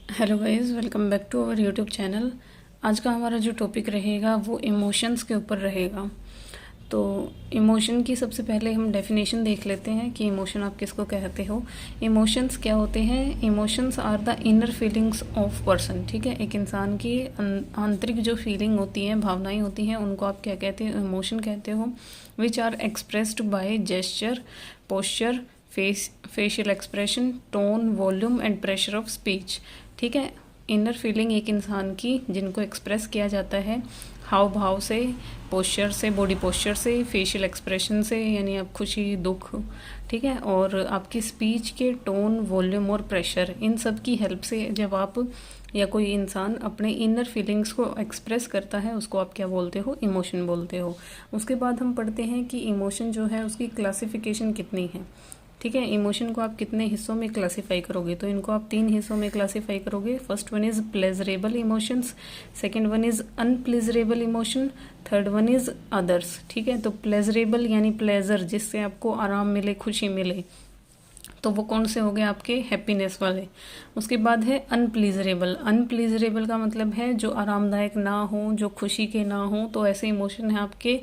Hello guys, welcome back to our YouTube channel. आज का हमारा जो टॉपिक रहेगा वो इमोशंस के ऊपर रहेगा। तो इमोशन की सबसे पहले हम डेफिनेशन देख लेते हैं कि इमोशन आप किसको कहते हो। इमोशंस क्या होते हैं? Emotions are the inner feelings of person. ठीक है, एक इंसान की आंतरिक जो फीलिंग होती हैं, भावनाएं होती हैं, उनको आप क्या कहते हो? इमोशन कहते हो। Which are expressed by gesture, posture, facial expression, tone, volume and pressure of speech. ठीक है, इनर फीलिंग एक इंसान की जिनको एक्सप्रेस किया जाता है हाव भाव से, पोस्चर से, बॉडी पोस्चर से, फेशियल एक्सप्रेशन से, यानी आप खुशी, दुख, ठीक है, और आपकी स्पीच के टोन, वॉल्यूम और प्रेशर, इन सब की हेल्प से जब आप या कोई इंसान अपने इनर फीलिंग्स को एक्सप्रेस करता है, उसको आप क्या बोलते हो? इमोशन बोलते हो। उसके बाद हम पढ़ते हैं कि इमोशन जो है उसकी क्लासिफिकेशन कितनी है। ठीक है, इमोशन को आप कितने हिस्सों में क्लासीफाई करोगे? तो इनको आप 3 हिस्सों में क्लासीफाई करोगे। First one is pleasurable emotions, second one is unpleasurable emotion, third one is others. ठीक है, तो प्लेजरेबल यानी प्लेजर, जिससे आपको आराम मिले, खुशी मिले, तो वो कौन से हो गए? आपके हैप्पीनेस वाले। उसके बाद है अनप्लीजरेबल। अनप्लीजरेबल का मतलब है जो आरामदायक ना हो, जो खुशी के ना हो, तो ऐसे इमोशन है आपके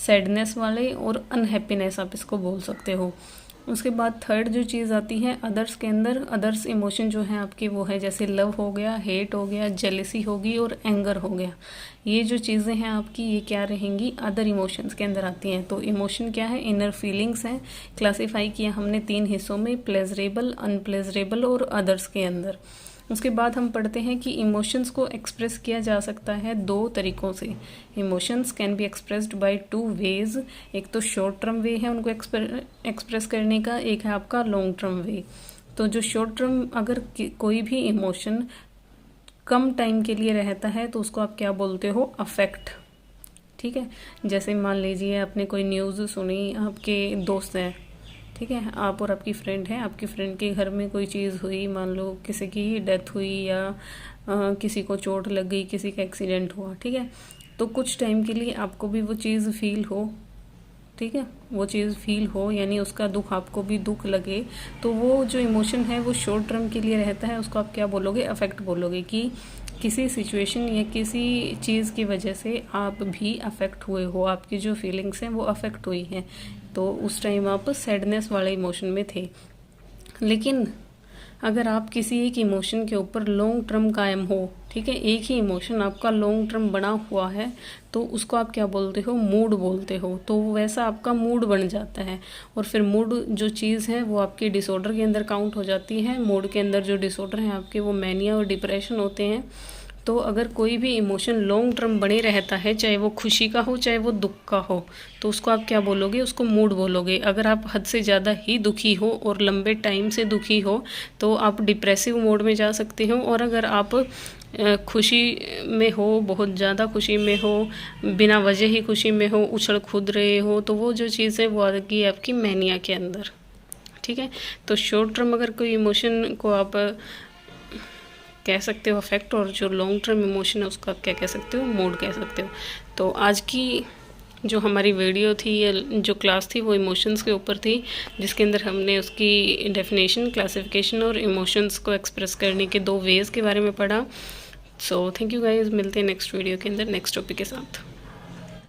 सैडनेस वाले और अनहैप्पीनेस, आप इसको बोल सकते हो। उसके बाद थर्ड जो चीज़ आती है अदर्स के अंदर, अदर्स इमोशन जो है आपके वो है जैसे लव हो गया, हेट हो गया, जेलिसी होगी और एंगर हो गया। ये जो चीज़ें हैं आपकी, ये क्या रहेंगी? अदर इमोशंस के अंदर आती हैं। तो इमोशन क्या है? इनर फीलिंग्स हैं। क्लासीफाई किया हमने 3 हिस्सों में, प्लेजरेबल, अनप्लेजरेबल और अदर्स के अंदर। उसके बाद हम पढ़ते हैं कि इमोशंस को एक्सप्रेस किया जा सकता है 2 तरीक़ों से। Emotions can be expressed by 2 ways. एक तो शॉर्ट टर्म वे है उनको एक्सप्रेस करने का, एक है आपका लॉन्ग टर्म वे। तो जो शॉर्ट टर्म, अगर कोई भी इमोशन कम टाइम के लिए रहता है तो उसको आप क्या बोलते हो? अफेक्ट। ठीक है, जैसे मान लीजिए आपने कोई न्यूज़ सुनी, आपके दोस्त हैं, ठीक है, आप और आपकी फ्रेंड है, आपकी फ्रेंड के घर में कोई चीज़ हुई, मान लो किसी की डेथ हुई या किसी को चोट लग गई, किसी का एक्सीडेंट हुआ। ठीक है, तो कुछ टाइम के लिए आपको भी वो चीज़ फील हो, ठीक है, वो चीज़ फील हो, यानी उसका दुख आपको भी दुख लगे, तो वो जो इमोशन है वो शॉर्ट टर्म के लिए रहता है, उसको आप क्या बोलोगे? अफेक्ट बोलोगे। कि किसी सिचुएशन या किसी चीज़ की वजह से आप भी अफेक्ट हुए हो, आपकी जो फीलिंग्स हैं वो अफेक्ट हुई हैं, तो उस टाइम आप सैडनेस वाले इमोशन में थे। लेकिन अगर आप किसी एक इमोशन के ऊपर लॉन्ग टर्म कायम हो, ठीक है, एक ही इमोशन आपका लॉन्ग टर्म बना हुआ है, तो उसको आप क्या बोलते हो? मूड बोलते हो। तो वैसा आपका मूड बन जाता है, और फिर मूड जो चीज़ है वो आपकी डिसऑर्डर के अंदर काउंट हो जाती है। मूड के अंदर जो डिसऑर्डर हैं आपके, वो मैनिया और डिप्रेशन होते हैं। तो अगर कोई भी इमोशन लॉन्ग टर्म बने रहता है, चाहे वो खुशी का हो, चाहे वो दुख का हो, तो उसको आप क्या बोलोगे? उसको मूड बोलोगे। अगर आप हद से ज़्यादा ही दुखी हो और लंबे टाइम से दुखी हो, तो आप डिप्रेसिव मोड में जा सकते हो। और अगर आप खुशी में हो, बहुत ज़्यादा खुशी में हो, बिना वजह ही खुशी में हो, उछल कूद रहे हो, तो वो जो चीज़ है वो आ गई आपकी मैनिया के अंदर। ठीक है, तो शॉर्ट टर्म अगर कोई इमोशन को आप कह सकते हो अफेक्ट, और जो लॉन्ग टर्म इमोशन है उसको आप क्या कह सकते हो? मूड कह सकते हो। तो आज की जो हमारी वीडियो थी या जो क्लास थी वो इमोशंस के ऊपर थी, जिसके अंदर हमने उसकी डेफिनेशन, क्लासिफिकेशन और इमोशंस को एक्सप्रेस करने के 2 वेज़ के बारे में पढ़ा। सो थैंक यू गाइज, मिलते हैं नेक्स्ट वीडियो के अंदर नेक्स्ट टॉपिक के साथ।